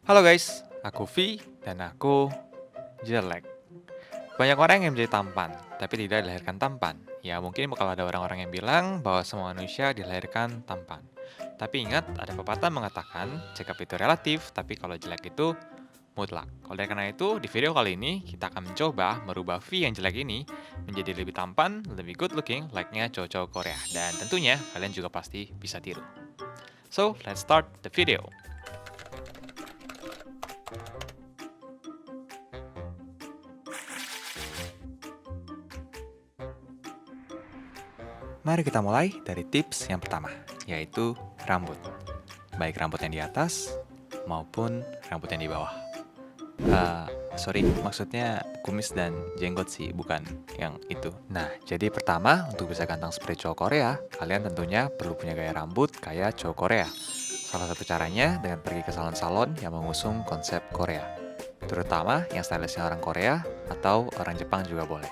Halo guys, aku V dan aku jelek. Banyak orang yang menjadi tampan, tapi tidak dilahirkan tampan. Ya mungkin bakal ada orang-orang yang bilang bahwa semua manusia dilahirkan tampan. Tapi ingat, ada pepatah mengatakan, cakap itu relatif, tapi kalau jelek itu mutlak. Oleh karena itu, di video kali ini, kita akan mencoba merubah V yang jelek ini menjadi lebih tampan, lebih good looking, like-nya cowok-cowok Korea. Dan tentunya, kalian juga pasti bisa tiru. So, let's start the video. Mari kita mulai dari tips yang pertama, yaitu rambut. Baik rambut yang di atas maupun rambut yang di bawah. Sorry, maksudnya kumis dan jenggot sih, bukan yang itu. Nah, jadi pertama, untuk bisa ganteng seperti cowok Korea, kalian tentunya perlu punya gaya rambut kayak cowok Korea. Salah satu caranya dengan pergi ke salon-salon yang mengusung konsep Korea. Terutama yang stylistnya orang Korea atau orang Jepang juga boleh.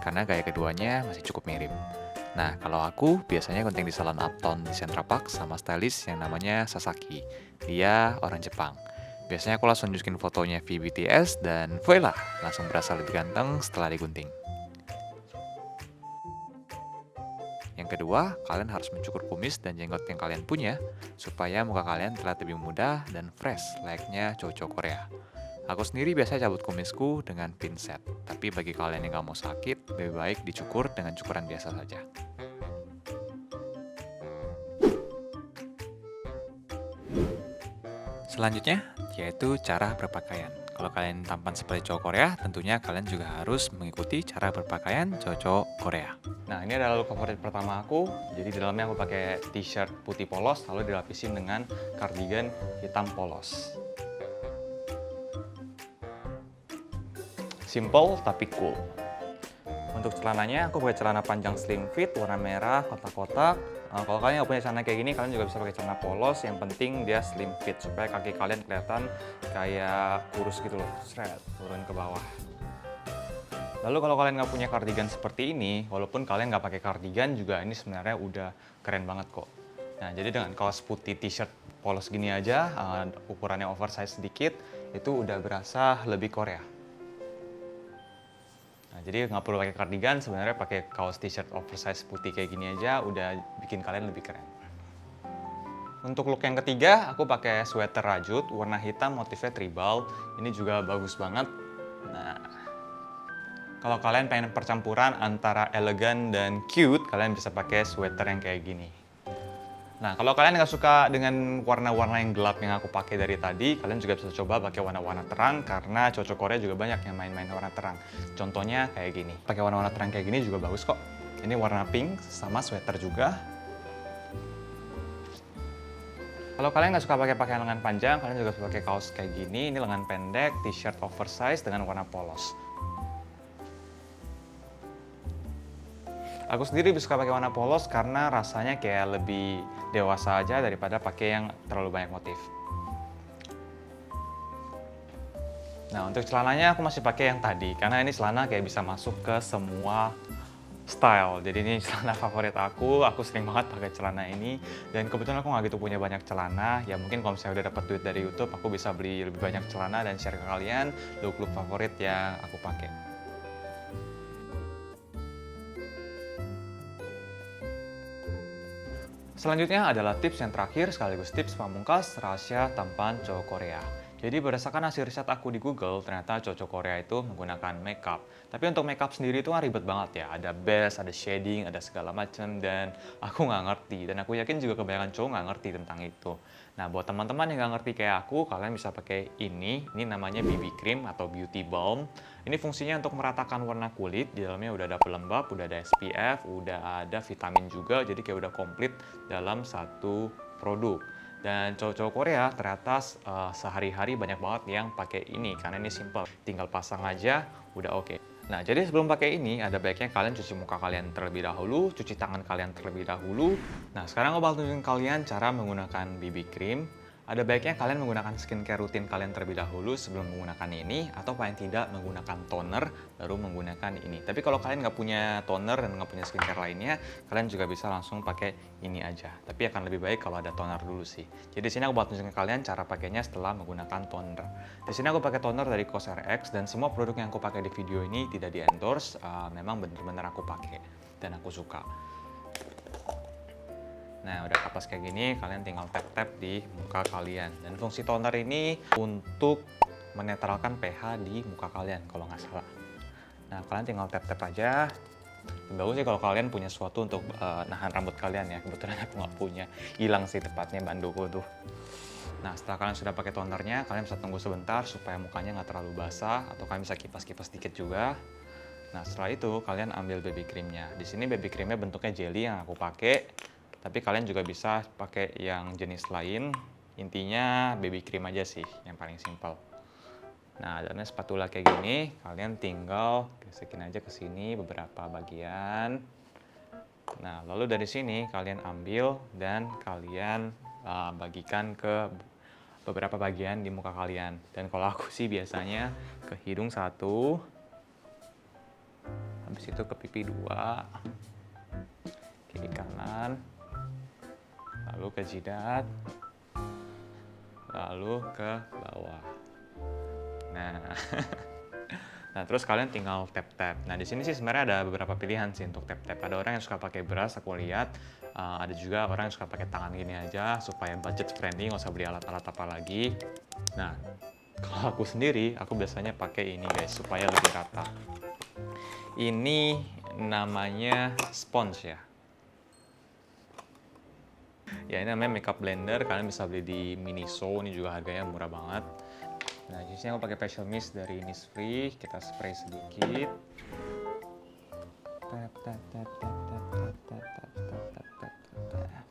Karena gaya keduanya masih cukup mirip. Nah, kalau aku biasanya gunting di salon Uptown di Central Park sama stylist yang namanya Sasaki. Dia orang Jepang. Biasanya aku langsung nunjukin fotonya VBTS dan voila, langsung berasa lebih ganteng setelah digunting. Yang kedua, kalian harus mencukur kumis dan jenggot yang kalian punya supaya muka kalian terlihat lebih muda dan fresh layaknya cowok-cowok Korea. Aku sendiri biasanya cabut kumisku dengan pinset, tapi bagi kalian yang gak mau sakit, lebih baik dicukur dengan cukuran biasa saja. Selanjutnya, yaitu cara berpakaian. Kalau kalian tampan seperti cowok Korea, tentunya kalian juga harus mengikuti cara berpakaian cowok-cowok Korea. Nah, ini adalah look favorit pertama aku. Jadi di dalamnya aku pakai t-shirt putih polos, lalu dilapisin dengan cardigan hitam polos. Simple tapi cool. Untuk celananya, aku pakai celana panjang slim fit, warna merah, kotak-kotak. Kalau kalian nggak punya celana kayak gini, kalian juga bisa pakai celana polos. Yang penting dia slim fit, supaya kaki kalian kelihatan kayak kurus gitu loh. Shred, turun ke bawah. Lalu kalau kalian nggak punya kardigan seperti ini, walaupun kalian nggak pakai kardigan juga ini sebenarnya udah keren banget kok. Nah, jadi dengan kaos putih t-shirt polos gini aja, ukurannya oversize sedikit, itu udah berasa lebih Korea. Nah, jadi nggak perlu pakai kardigan, sebenarnya pakai kaos t-shirt oversize putih kayak gini aja udah bikin kalian lebih keren. Untuk look yang ketiga, aku pakai sweater rajut warna hitam motifnya tribal. Ini juga bagus banget. Nah, kalau kalian pengen percampuran antara elegan dan cute, kalian bisa pakai sweater yang kayak gini. Nah, kalau kalian nggak suka dengan warna-warna yang gelap yang aku pakai dari tadi, kalian juga bisa coba pakai warna-warna terang karena cocok Korea juga banyak yang main-main warna terang. Contohnya kayak gini. Pakai warna-warna terang kayak gini juga bagus kok. Ini warna pink sama sweater juga. Kalau kalian nggak suka pakai pakaian lengan panjang, kalian juga bisa pakai kaos kayak gini. Ini lengan pendek, t-shirt oversize dengan warna polos. Aku sendiri lebih suka pakai warna polos karena rasanya kayak lebih dewasa aja daripada pakai yang terlalu banyak motif. Nah, untuk celananya aku masih pakai yang tadi karena ini celana kayak bisa masuk ke semua style. Jadi ini celana favorit aku sering banget pakai celana ini dan kebetulan aku nggak gitu punya banyak celana. Ya mungkin kalau misalnya udah dapat duit dari YouTube, aku bisa beli lebih banyak celana dan share ke kalian look-look favorit yang aku pakai. Selanjutnya adalah tips yang terakhir sekaligus tips pamungkas rahasia tampan cowok Korea. Jadi berdasarkan hasil riset aku di Google, ternyata cowok Korea itu menggunakan makeup. Tapi untuk makeup sendiri itu kan ribet banget ya. Ada base, ada shading, ada segala macam dan aku nggak ngerti. Dan aku yakin juga kebanyakan cowok nggak ngerti tentang itu. Nah, buat teman-teman yang nggak ngerti kayak aku, kalian bisa pakai ini. Ini namanya BB cream atau beauty balm. Ini fungsinya untuk meratakan warna kulit. Di dalamnya udah ada pelembab, udah ada SPF, udah ada vitamin juga. Jadi kayak udah komplit dalam satu produk. Dan cowok-cowok Korea ternyata sehari-hari banyak banget yang pakai ini karena ini simple. Tinggal pasang aja, udah oke. Nah, jadi sebelum pakai ini, ada baiknya kalian cuci muka kalian terlebih dahulu, cuci tangan kalian terlebih dahulu. Nah, sekarang aku bakal tunjukin kalian cara menggunakan BB cream. Ada baiknya kalian menggunakan skincare rutin kalian terlebih dahulu sebelum menggunakan ini, atau paling tidak menggunakan toner baru menggunakan ini. Tapi kalau kalian nggak punya toner dan nggak punya skincare lainnya, kalian juga bisa langsung pakai ini aja. Tapi akan lebih baik kalau ada toner dulu sih. Jadi di sini aku buat tunjukin kalian cara pakainya setelah menggunakan toner. Di sini aku pakai toner dari COSRX dan semua produk yang aku pakai di video ini tidak di endorse, memang bener-bener aku pakai dan aku suka. Nah, udah kapas kayak gini, kalian tinggal tap-tap di muka kalian. Dan fungsi toner ini untuk menetralkan pH di muka kalian, kalau nggak salah. Nah, kalian tinggal tap-tap aja. Bagus sih kalau kalian punya sesuatu untuk nahan rambut kalian ya. Kebetulan aku nggak punya. Hilang sih tepatnya bandoku tuh. Nah, setelah kalian sudah pakai tonernya, kalian bisa tunggu sebentar supaya mukanya nggak terlalu basah. Atau kalian bisa kipas-kipas dikit juga. Nah, setelah itu kalian ambil baby creamnya. Di sini baby creamnya bentuknya jelly yang aku pakai. Tapi kalian juga bisa pakai yang jenis lain. Intinya baby cream aja sih, yang paling simpel. Nah, adanya spatula kayak gini, kalian tinggal gesekin aja ke sini beberapa bagian. Nah, lalu dari sini kalian ambil dan kalian bagikan ke beberapa bagian di muka kalian. Dan kalau aku sih biasanya ke hidung 1, habis itu ke pipi 2, kiri kanan, lalu ke jidat, lalu ke bawah. Nah, terus kalian tinggal tap-tap. Nah, di sini sih sebenarnya ada beberapa pilihan sih untuk tap-tap. Ada orang yang suka pakai brush, aku lihat. Ada juga orang yang suka pakai tangan gini aja supaya budget friendly, nggak usah beli alat-alat apa lagi. Nah, kalau aku sendiri, aku biasanya pakai ini guys supaya lebih rata. Ini namanya sponge ya. Ya, ini namanya makeup blender, kalian bisa beli di Miniso, ini juga harganya murah banget. Nah, di sini aku pakai facial mist dari Innisfree, kita spray sedikit. Tap tap tap tap tap tap tap tap tap tap tap.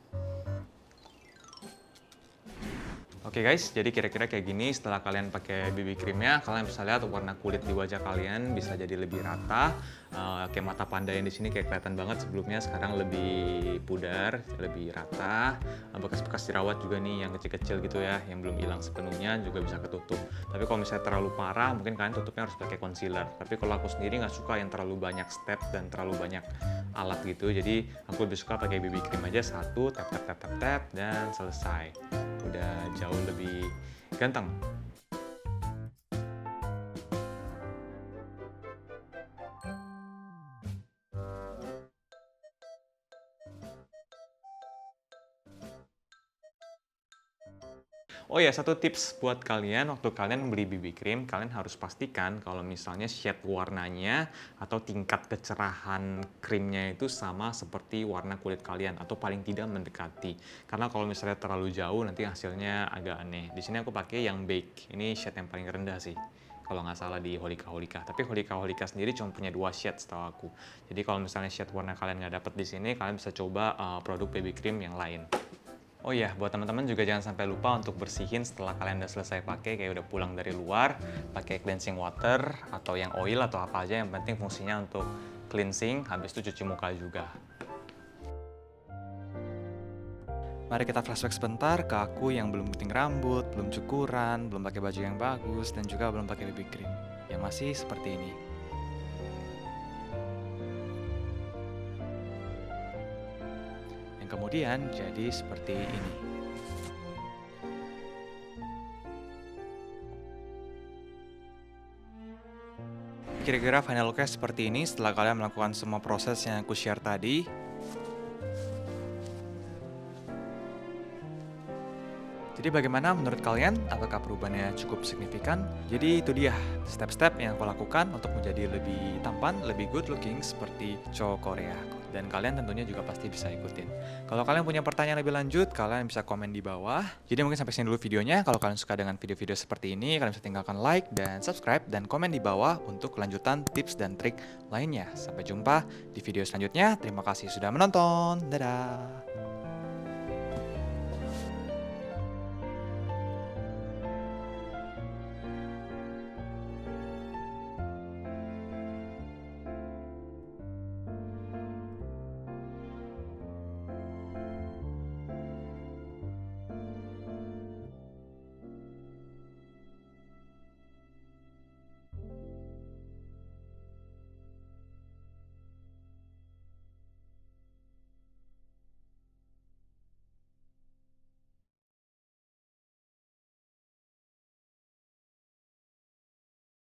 Oke guys, jadi kira-kira kayak gini setelah kalian pakai BB creamnya, kalian bisa lihat warna kulit di wajah kalian bisa jadi lebih rata. Kayak mata panda yang di sini kayak kelihatan banget sebelumnya, sekarang lebih pudar, lebih rata. Bekas-bekas jerawat juga nih yang kecil-kecil gitu ya, yang belum hilang sepenuhnya juga bisa ketutup. Tapi kalau misalnya terlalu parah, mungkin kalian tutupnya harus pakai concealer. Tapi kalau aku sendiri nggak suka yang terlalu banyak step dan terlalu banyak alat gitu, jadi aku lebih suka pakai BB cream aja satu, tap tap tap tap tap dan selesai. Udah jauh lebih ganteng. Oh ya, satu tips buat kalian waktu kalian beli BB cream, kalian harus pastikan kalau misalnya shade warnanya atau tingkat kecerahan krimnya itu sama seperti warna kulit kalian atau paling tidak mendekati. Karena kalau misalnya terlalu jauh nanti hasilnya agak aneh. Di sini aku pakai yang beige. Ini shade yang paling rendah sih. Kalau nggak salah di Holika Holika. Tapi Holika Holika sendiri cuma punya 2 shade setahu aku. Jadi kalau misalnya shade warna kalian nggak dapet di sini, kalian bisa coba produk BB cream yang lain. Oh iya, buat teman-teman juga jangan sampai lupa untuk bersihin setelah kalian udah selesai pakai, kayak udah pulang dari luar, pakai cleansing water atau yang oil atau apa aja, yang penting fungsinya untuk cleansing, habis itu cuci muka juga. Mari kita flashback sebentar ke aku yang belum gunting rambut, belum cukuran, belum pakai baju yang bagus, dan juga belum pakai BB cream, yang masih seperti ini. Kemudian jadi seperti ini. Kira-kira final look-nya seperti ini setelah kalian melakukan semua proses yang aku share tadi. Jadi bagaimana menurut kalian? Apakah perubahannya cukup signifikan? Jadi itu dia step-step yang aku lakukan untuk menjadi lebih tampan, lebih good looking seperti cowok Korea. Dan kalian tentunya juga pasti bisa ikutin. Kalau kalian punya pertanyaan lebih lanjut, kalian bisa komen di bawah. Jadi mungkin sampai sini dulu videonya. Kalau kalian suka dengan video-video seperti ini, kalian bisa tinggalkan like dan subscribe dan komen di bawah untuk kelanjutan tips dan trik lainnya. Sampai jumpa di video selanjutnya. Terima kasih sudah menonton. Dadah!